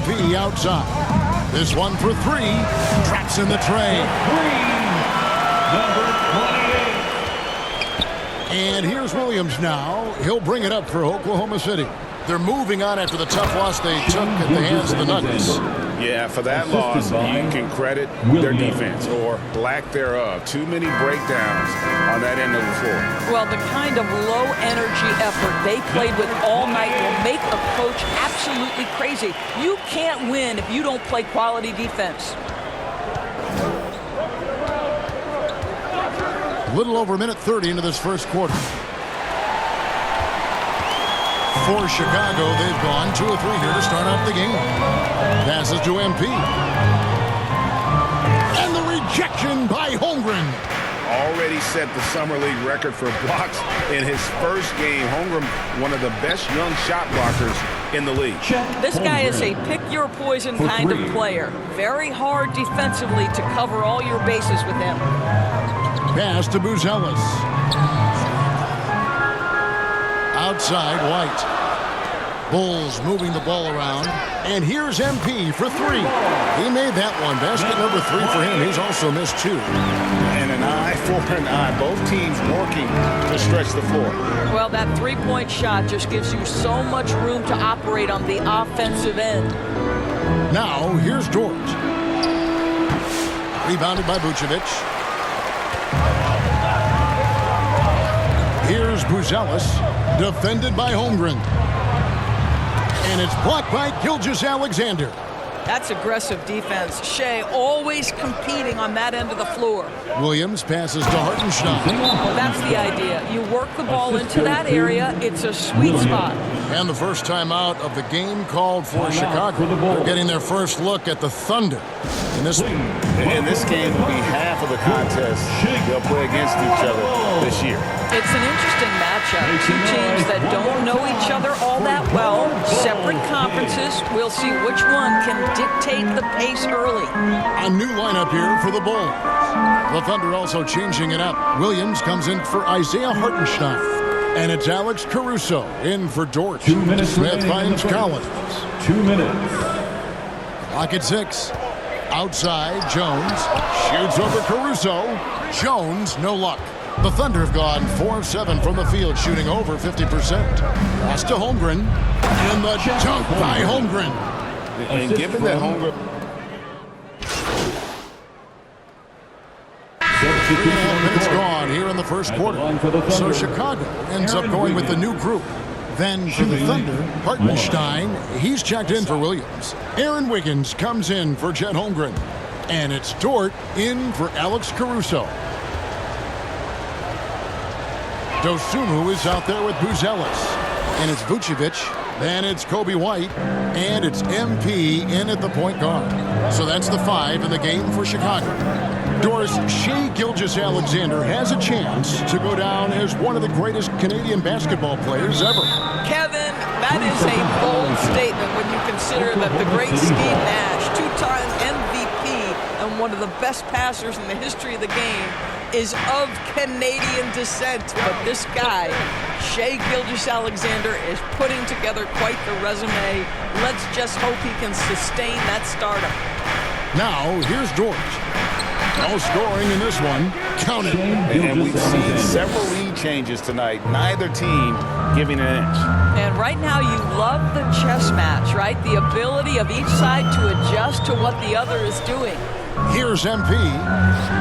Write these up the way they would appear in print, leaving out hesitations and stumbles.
MP outside. This one for three. Traps in the tray. Number 28. And here's Williams now. He'll bring it up for Oklahoma City. They're moving on after the tough loss they took at the hands of the Nuggets. Yeah, for that loss, you can credit their defense or lack thereof. Too many breakdowns on that end of the floor. Well, the kind of low-energy effort they played with all night will make a coach absolutely crazy. You can't win if you don't play quality defense. A little over a minute 30 into this first quarter. For Chicago, they've gone 2 of 3 here to start off the game. Passes to MP. And the rejection by Holmgren. Already set the Summer League record for blocks in his first game. Holmgren, one of the best young shot blockers in the league. This guy is a pick-your-poison kind of player. Very hard defensively to cover all your bases with him. Pass to Buzelis. Outside, White. Bulls moving the ball around. And here's MP for 3. He made that one. Basket number 3 for him. He's also missed 2. And an eye for an eye. Both teams working to stretch the floor. Well, that three-point shot just gives you so much room to operate on the offensive end. Now, here's Dort. Rebounded by Vucevic. Here's Buzelis. Defended by Holmgren. And it's blocked by Gilgeous-Alexander. That's aggressive defense. Shea always competing on that end of the floor. Williams passes to Hartenstein. Well, that's the idea. You work the ball into that area. It's a sweet spot. And the first time out of the game called for Chicago. They're getting their first look at the Thunder. In this game will be half of the contest they'll play against each other this year. It's an interesting matchup. Two teams that don't know each other all that well. Separate conferences. We'll see which one can dictate the pace early. A new lineup here for the Bulls. The Thunder also changing it up. Williams comes in for Isaiah Hartenstein. And it's Alex Caruso in for Dort. 2 minutes. Smith finds Collins. 2 minutes. Clock at 6. Outside, Jones. Shoots over Caruso. Jones, no luck. The Thunder have gone 4 of 7 from the field, shooting over 50%. Pass to Holmgren. And the dunk by Holmgren. And given that Holmgren... 3.5 minutes gone here in the first quarter. So Chicago ends up going with the new group. Then for the Thunder, Hartenstein, he's checked in for Williams. Aaron Wiggins comes in for Chet Holmgren. And it's Dort in for Alex Caruso. Dosunmu is out there with Buzelis. And it's Vucevic. Then it's Kobe White. And it's MP in at the point guard. So that's the 5 in the game for Chicago. Doris, Shea Gilgeous-Alexander has a chance to go down as one of the greatest Canadian basketball players ever. Kevin, that is a bold statement when you consider that the great Steve Nash, 2-time MVP and one of the best passers in the history of the game, is of Canadian descent. But this guy, Shea Gilgeous-Alexander, is putting together quite the resume. Let's just hope he can sustain that stardom. Now, here's Dort. No scoring in this one. Count it. And we've seen several lead changes tonight. Neither team giving an inch. And right now you love the chess match, right? The ability of each side to adjust to what the other is doing. Here's MP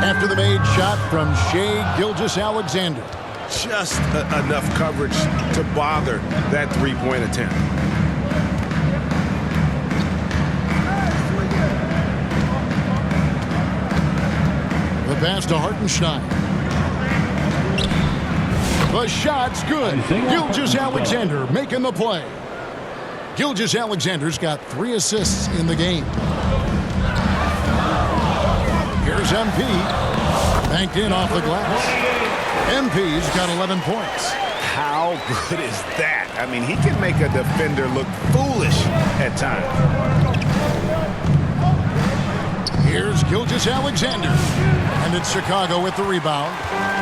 after the made shot from Shea Gilgeous-Alexander. Just enough coverage to bother that three-point attempt. The pass to Hartenstein. The shot's good. Gilgeous-Alexander making the play. Gilgeous-Alexander's got 3 assists in the game. Here's MP. Banked in off the glass. MP's got 11 points. How good is that? I mean, he can make a defender look foolish at times. Here's Gilgeous-Alexander. And it's Chicago with the rebound.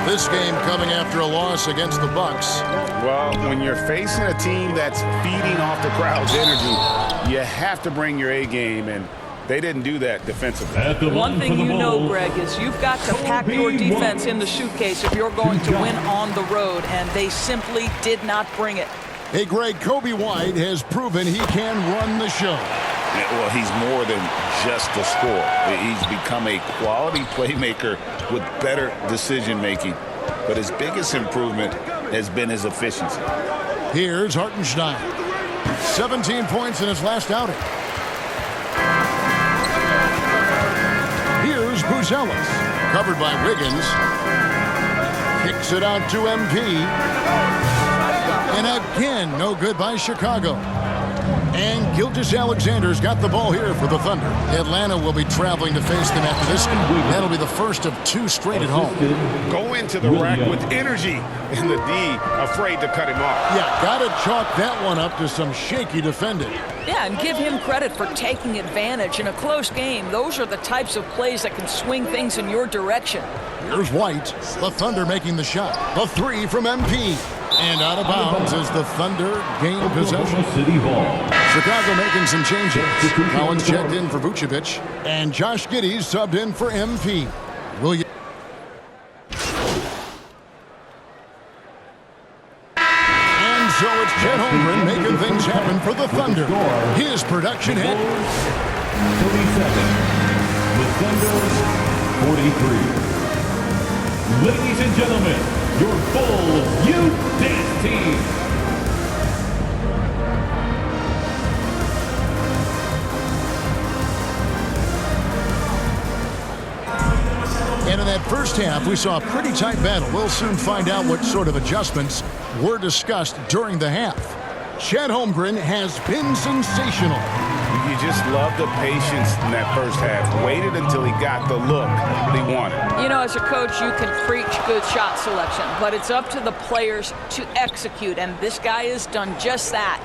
This game coming after a loss against the Bucks. Well, when you're facing a team that's feeding off the crowd's energy, you have to bring your A game, and they didn't do that defensively. One thing you know, Greg, is you've got to pack your defense in the suitcase if you're going to win on the road, and they simply did not bring it. Hey, Greg, Coby White has proven he can run the show. Yeah, well, he's more than just a scorer. He's become a quality playmaker with better decision-making. But his biggest improvement has been his efficiency. Here's Hartenstein. 17 points in his last outing. Here's Buzelis. Covered by Wiggins. Kicks it out to MP. And again, no good by Chicago. And Gilgeous-Alexander's got the ball here for the Thunder. Atlanta will be traveling to face them after this. That'll be the first of 2 straight at home. Go into the rack with energy, and the D afraid to cut him off. Yeah, got to chalk that one up to some shaky defending. Yeah, and give him credit for taking advantage in a close game. Those are the types of plays that can swing things in your direction. Here's White. The Thunder making the shot. The 3 from MP. And out of bounds as the Thunder gain possession. Chicago making some changes. Collins checked in for Vucevic. And Josh Giddey subbed in for MP. Williams. And so it's Chet Holmgren making things happen for the Thunder. His production hit. 37, the Thunder 43. Ladies and gentlemen, your Bulls Youth Dance Team. And in that first half, we saw a pretty tight battle. We'll soon find out what sort of adjustments were discussed during the half. Chet Holmgren has been sensational. You just love the patience in that first half. Waited until he got the look that he wanted. You know, as a coach, you can preach good shot selection, but it's up to the players to execute, and this guy has done just that.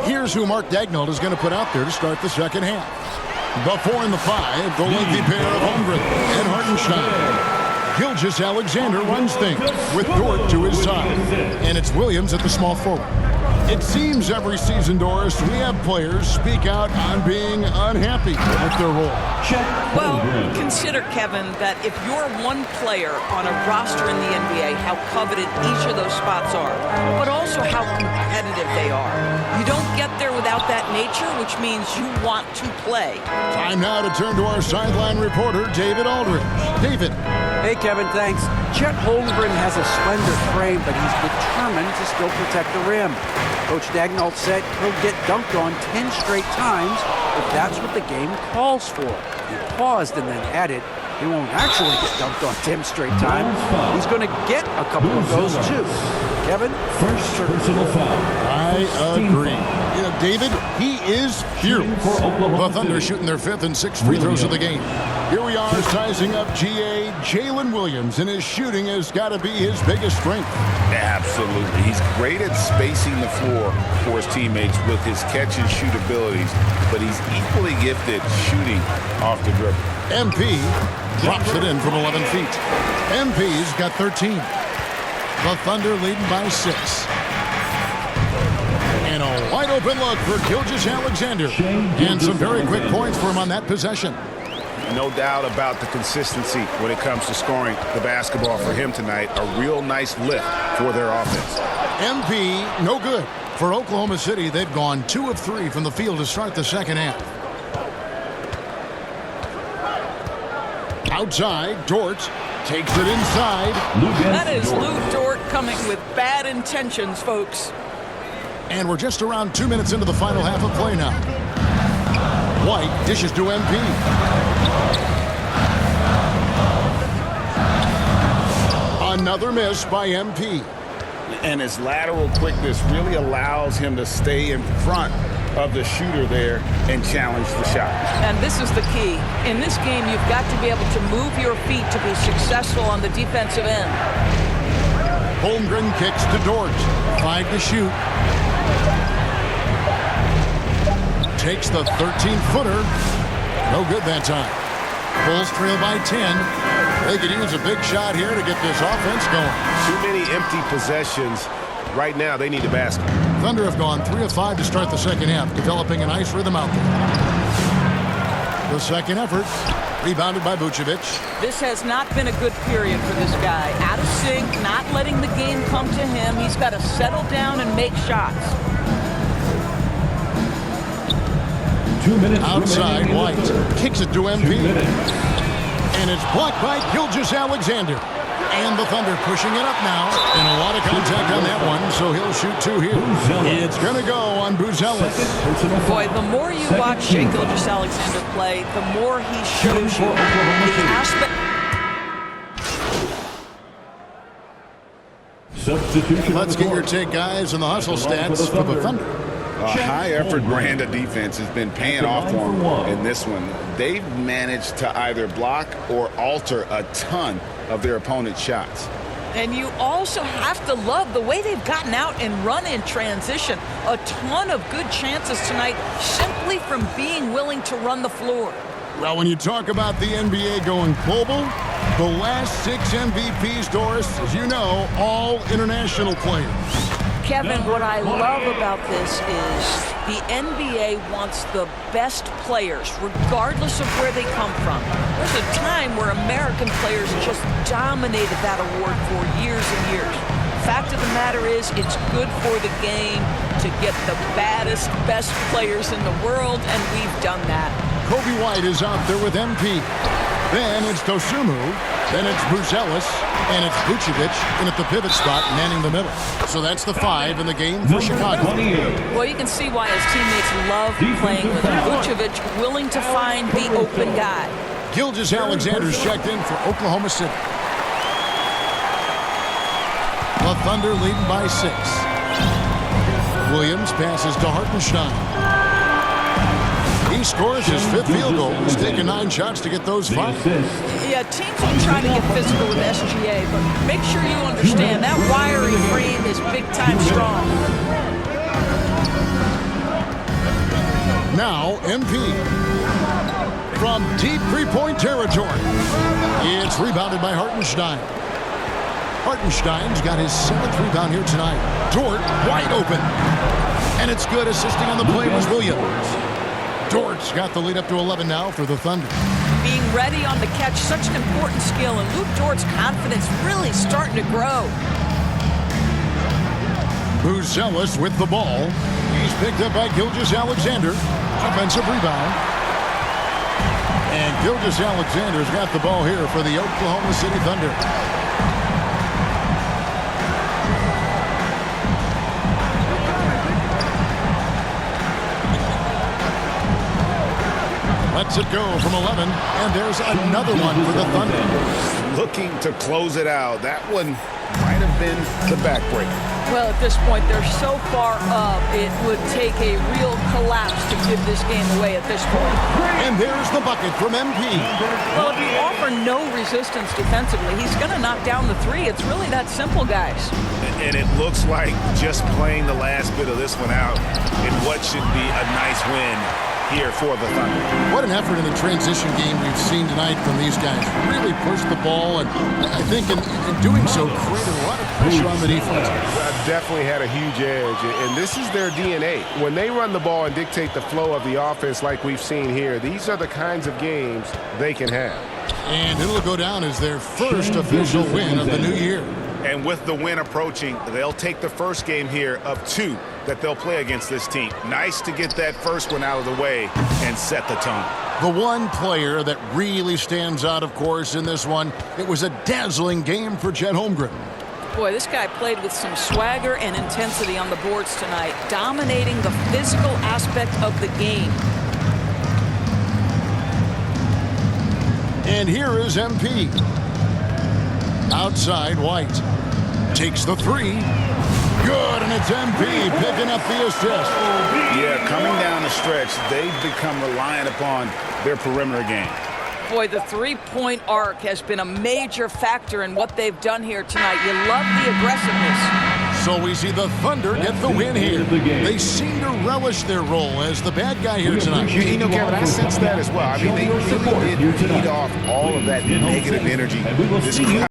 Here's who Mark Daigneault is going to put out there to start the second half. The 4 and the 5, the lengthy pair of Holmgren and Hartenstein. Gilgeous-Alexander runs things with Dort to his side. And it's Williams at the small forward. It seems every season, Doris, we have players speak out on being unhappy with their role. Well, consider, Kevin, that if you're one player on a roster in the NBA, how coveted each of those spots are, but also how competitive they are. You don't get there without that nature, which means you want to play. Time now to turn to our sideline reporter, David Aldridge. David. Hey, Kevin, thanks. Chet Holmgren has a slender frame, but he's determined to still protect the rim. Coach Daigneault said he'll get dunked on 10 straight times if that's what the game calls for. He paused and then added, he won't actually get dunked on 10 straight times. He's going to get a couple of those too. Kevin? First personal foul. I agree. You know, David, he is huge. The Thunder shooting their 5th and 6th free throws of the game. Here we are sizing up GA Jalen Williams, and his shooting has got to be his biggest strength. Absolutely. He's great at spacing the floor for his teammates with his catch-and-shoot abilities, but he's equally gifted shooting off the dribble. MP drops it in from 11 feet. MP's got 13. The Thunder leading by 6. And a wide-open look for Gilgeous-Alexander. And some very quick points for him on that possession. No doubt about the consistency when it comes to scoring the basketball for him tonight. A real nice lift for their offense. MP, no good. For Oklahoma City, they've gone 2 of 3 from the field to start the second half. Outside, Dort takes it inside. That is Lou Dort coming with bad intentions, folks. And we're just around 2 minutes into the final half of play now. White dishes to MP. Another miss by MP. And his lateral quickness really allows him to stay in front of the shooter there and challenge the shot. And this is the key. In this game, you've got to be able to move your feet to be successful on the defensive end. Holmgren kicks to Dort. 5 to shoot. Takes the 13-footer. No good that time. Bulls trail by 10. They could use a big shot here to get this offense going. Too many empty possessions. Right now, they need a basket. Thunder have gone 3 of 5 to start the second half, developing a nice rhythm out there. The second effort, rebounded by Vucevic. This has not been a good period for this guy. Out of sync, not letting the game come to him. He's got to settle down and make shots. 2 minutes Outside, remaining in the White third. kicks it to 2 MP. minutes. And it's blocked by Gilgeous-Alexander. And the Thunder pushing it up now. And a lot of contact on that one, so he'll shoot 2 here. Buzelis. It's going to go on Buzelis. Second personal Boy, foul. the more you Second watch Shai team foul. Gilgeous-Alexander play, the more he shows for you Oklahoma the City. aspect. Substitution. Let's get your take, guys, on the hustle stats for the Thunder. A high-effort brand of defense has been paying off for them in this one. They've managed to either block or alter a ton of their opponent's shots. And you also have to love the way they've gotten out and run in transition. A ton of good chances tonight simply from being willing to run the floor. Well, when you talk about the NBA going global, the last 6 MVPs, Doris, as you know, all international players. Kevin, what I love about this is the NBA wants the best players, regardless of where they come from. There's a time where American players just dominated that award for years and years. Fact of the matter is, it's good for the game to get the baddest, best players in the world, and we've done that. Kobe White is out there with MP. Then it's Dosunmu. Then it's Buzelis. And it's Vucevic in at the pivot spot, manning the middle. So that's the 5 in the game for Chicago. 28. Well, you can see why his teammates love playing with him. Vucevic willing to find the open guy. Gilgeous-Alexander's checked in for Oklahoma City. The Thunder leading by 6. Williams passes to Hartenstein. He scores his 5th field goal. He's taken 9 shots to get those 5. Yeah, teams will try to get physical with SGA, but make sure you understand that wiry frame is big-time strong. Now, MP. From deep three-point territory. It's rebounded by Hartenstein. Hartenstein's got his 7th rebound here tonight. Dort wide open. And it's good. Assisting on the play was Williams. Dort's got the lead up to 11 now for the Thunder. Being ready on the catch, such an important skill, and Luke Dort's confidence really starting to grow. Buzelis with the ball. He's picked up by Gilgeous-Alexander. Offensive rebound. And Gilgeous-Alexander's got the ball here for the Oklahoma City Thunder. Lets it go from 11, and there's another one for the Thunder. Looking to close it out. That one might have been the backbreaker. Well, at this point, they're so far up, it would take a real collapse to give this game away at this point. And there's the bucket from MP. Well, if you offer no resistance defensively, he's going to knock down the 3. It's really that simple, guys. And it looks like just playing the last bit of this one out in what should be a nice win here for the Thunder. What an effort in the transition game we've seen tonight from these guys. Really pushed the ball, and I think in doing so, created a lot of pressure on the defense. Definitely had a huge edge, and this is their DNA. When they run the ball and dictate the flow of the offense like we've seen here, these are the kinds of games they can have. And it'll go down as their first official win of the new year. And with the win approaching, they'll take the first game here of 2 that they'll play against this team. Nice to get that first one out of the way and set the tone. The one player that really stands out, of course, in this one, it was a dazzling game for Chet Holmgren. Boy, this guy played with some swagger and intensity on the boards tonight, dominating the physical aspect of the game. And here is MP. Outside, White takes the 3. Good, and it's MP picking up the assist. Yeah, coming down the stretch, they've become reliant upon their perimeter game. Boy, the 3-point arc has been a major factor in what they've done here tonight. You love the aggressiveness. So we see the Thunder get the win here. They seem to relish their role as the bad guy here tonight. You know, Kevin, I sense that as well. I mean, they really did feed off all of that negative energy. This crowd